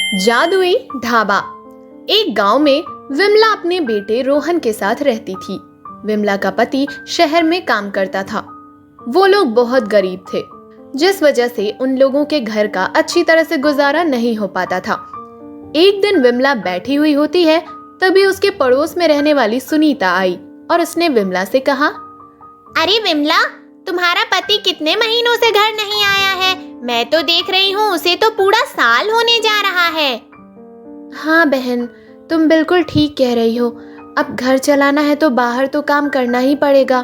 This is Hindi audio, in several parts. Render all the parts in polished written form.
जादुई ढाबा। एक गांव में विमला अपने बेटे रोहन के साथ रहती थी। विमला का पति शहर में काम करता था। वो लोग बहुत गरीब थे, जिस वजह से उन लोगों के घर का अच्छी तरह से गुजारा नहीं हो पाता था। एक दिन विमला बैठी हुई होती है, तभी उसके पड़ोस में रहने वाली सुनीता आई और उसने विमला से कहा, अरे विमला, तुम्हारा पति कितने महीनों से घर नहीं आया है। मैं तो देख रही हूँ उसे तो पूरा साल होने जा रहा है। हाँ बहन, तुम बिल्कुल ठीक कह रही हो। अब घर चलाना है तो बाहर तो काम करना ही पड़ेगा।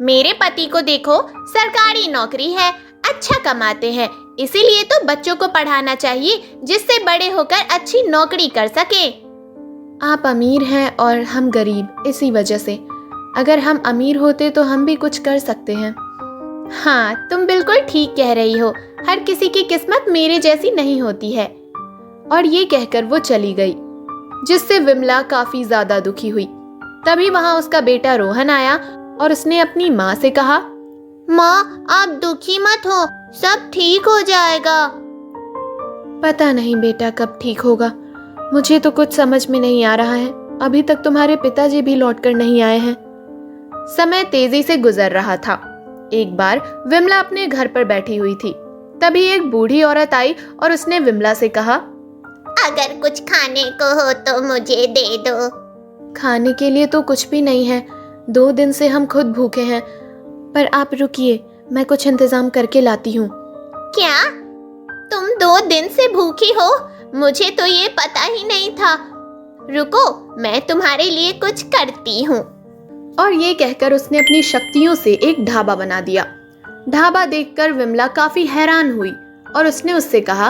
मेरे पति को देखो, सरकारी नौकरी है, अच्छा कमाते हैं, इसीलिए तो बच्चों को पढ़ाना चाहिए जिससे बड़े होकर अच्छी नौकरी कर सके। आप अमीर हैं और हम गरीब, इसी वजह से। अगर हम अमीर होते तो हम भी कुछ कर सकते हैं। हाँ, तुम बिल्कुल ठीक कह रही हो। हर किसी की किस्मत मेरे जैसी नहीं होती है। और ये कहकर वो चली गई, जिससे विमला काफी ज्यादा दुखी हुई। तभी वहां उसका बेटा रोहन आया और उसने अपनी माँ से कहा, माँ, आप दुखी मत हो, सब ठीक हो जाएगा। पता नहीं बेटा कब ठीक होगा, मुझे तो कुछ समझ में नहीं आ रहा है। अभी तक तुम्हारे पिताजी भी लौटकर नहीं आए हैं। समय तेजी से गुजर रहा था। एक बार विमला अपने घर पर बैठी हुई थी। तभी एक बूढ़ी औरत आई और उसने विमला से कहा, अगर कुछ खाने को हो तो मुझे दे दो। खाने के लिए तो कुछ भी नहीं है, 2 दिन से हम खुद भूखे हैं। पर आप रुकिए, मैं कुछ इंतजाम करके लाती हूँ। क्या तुम 2 दिन से भूखी हो? मुझे तो ये पता ही नहीं था। रुको, मैं तुम्हारे लिए कुछ करती हूँ। और ये कहकर उसने अपनी शक्तियों से एक ढाबा बना दिया। ढाबा देखकर विमला काफी हैरान हुई और उसने उससे कहा,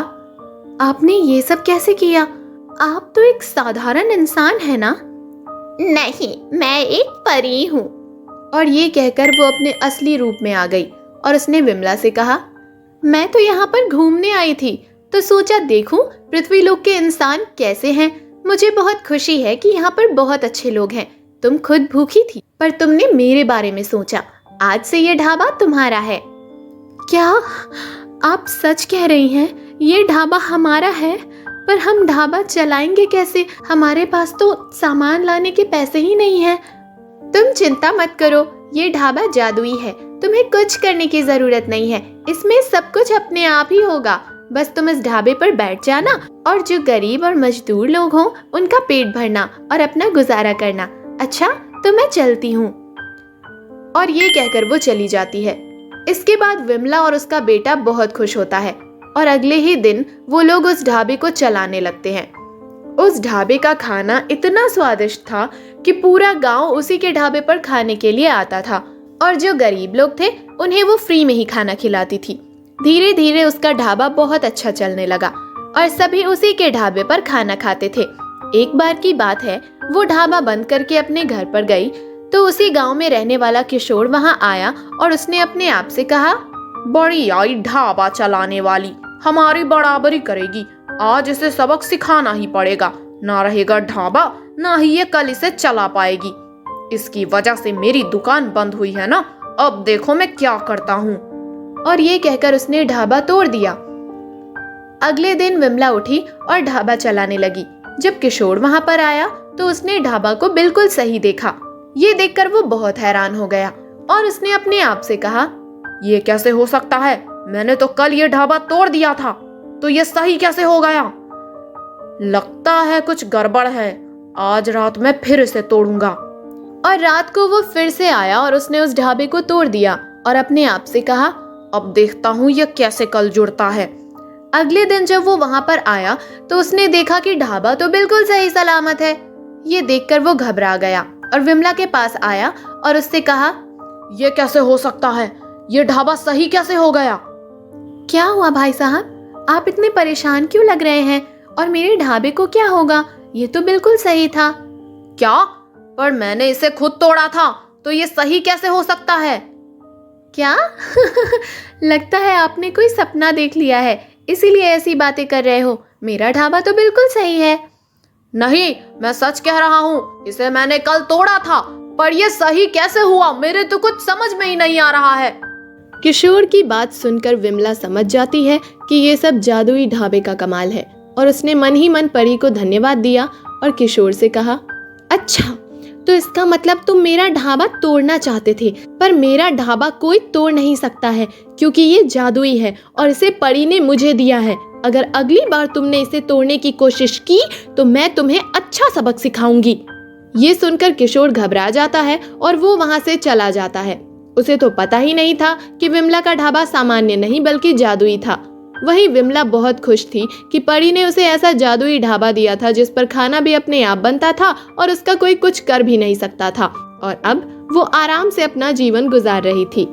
आपने ये सब कैसे किया? आप तो एक साधारण इंसान है ना? नहीं, मैं एक परी हूँ। और ये कहकर वो अपने असली रूप में आ गई और उसने विमला से कहा, मैं तो यहाँ पर घूमने आई थी, तो सोचा देखूं पृथ्वीलोक के इंसान कैसे हैं। मुझे बहुत खुशी है कि यहाँ पर बहुत अच्छे लोग हैं। तुम खुद भूखी थी, पर तुमने मेरे बारे में सोचा। आज से ये ढाबा तुम्हारा है। क्या आप सच कह रही हैं? ये ढाबा हमारा है? पर हम ढाबा चलाएंगे कैसे? हमारे पास तो सामान लाने के पैसे ही नहीं हैं। तुम चिंता मत करो, ये ढाबा जादुई है, तुम्हें कुछ करने की जरूरत नहीं है। इसमें सब कुछ अपने आप ही होगा। बस तुम इस ढाबे पर बैठ जाना और जो गरीब और मजदूर लोग हों उनका पेट भरना और अपना गुजारा करना। अच्छा, तो मैं चलती हूँ। और ये कहकर वो चली जाती है। इसके बाद विमला और उसका बेटा बहुत खुश होता है और अगले ही दिन वो लोग उस ढाबे को चलाने लगते हैं। उस ढाबे का खाना इतना स्वादिष्ट था कि पूरा गांव उसी के ढाबे पर खाने के लिए आता था और जो गरीब लोग थे उन्हें वो फ्री में ही खाना खिलाती थी। धीरे धीरे उसका ढाबा बहुत अच्छा चलने लगा और सभी उसी के ढाबे पर खाना खाते थे। एक बार की बात है, वो ढाबा बंद करके अपने घर पर गई तो उसी गांव में रहने वाला किशोर वहां आया और उसने अपने आप से कहा, बड़ी आई ढाबा चलाने वाली, हमारी बराबरी करेगी। आज इसे सबक सिखाना ही पड़ेगा। ना रहेगा ढाबा, ना ही ये कल इसे चला पाएगी। इसकी वजह से मेरी दुकान बंद हुई है ना। अब देखो मैं क्या करता हूँ। और ये कहकर उसने ढाबा तोड़ दिया। अगले दिन विमला उठी और ढाबा चलाने लगी। जब किशोर वहां पर आया तो उसने ढाबा को बिल्कुल सही देखा। ये देखकर वो बहुत हैरान हो गया और उसने अपने आप से कहा, ये कैसे हो सकता है? मैंने तो कल ये ढाबा तोड़ दिया था, तो ये सही कैसे हो गया? लगता है कुछ गड़बड़ है। आज रात में फिर इसे तोड़ूंगा। और रात को वो फिर से आया और उसने उस ढाबे को तोड़ दिया और अपने आप से कहा, अब देखता हूँ ये कैसे कल जुड़ता है। अगले दिन जब वो वहां पर आया तो उसने देखा कि ढाबा तो बिल्कुल सही सलामत है। ये देखकर वो घबरा गया और विमला के पास आया और उससे कहा, ये कैसे हो सकता है? ये ढाबा सही कैसे हो गया? क्या हुआ भाई साहब, आप इतने परेशान क्यों लग रहे हैं? और मेरे ढाबे को क्या होगा? ये तो बिल्कुल सही था। क्या? पर मैंने इसे खुद तोड़ा था, तो ये सही कैसे हो सकता है? क्या? लगता है आपने कोई सपना देख लिया है, इसीलिए ऐसी बातें कर रहे हो। मेरा ढाबा तो बिल्कुल सही है। नहीं, मैं सच कह रहा हूँ। इसे मैंने कल तोड़ा था, पर यह सही कैसे हुआ? मेरे तो कुछ समझ में ही नहीं आ रहा है। किशोर की बात सुनकर विमला समझ जाती है कि ये सब जादुई ढाबे का कमाल है। और उसने मन ही मन परी को धन्यवाद दिया और किशोर से कहा, अच्छा तो इसका मतलब तुम मेरा ढाबा तोड़ना चाहते थे, पर मेरा ढाबा कोई तोड़ नहीं सकता है क्योंकि ये जादुई है और इसे परी ने मुझे दिया है। अगर अगली बार तुमने इसे तोड़ने की कोशिश की तो मैं तुम्हें अच्छा सबक सिखाऊंगी। ये सुनकर किशोर घबरा जाता है और वो वहां से चला जाता है। उसे तो पता ही नहीं था कि विमला का ढाबा सामान्य नहीं बल्कि जादुई था। वहीं विमला बहुत खुश थी कि परी ने उसे ऐसा जादुई ढाबा दिया था जिस पर खाना भी अपने आप बनता था और उसका कोई कुछ कर भी नहीं सकता था, और अब वो आराम से अपना जीवन गुजार रही थी।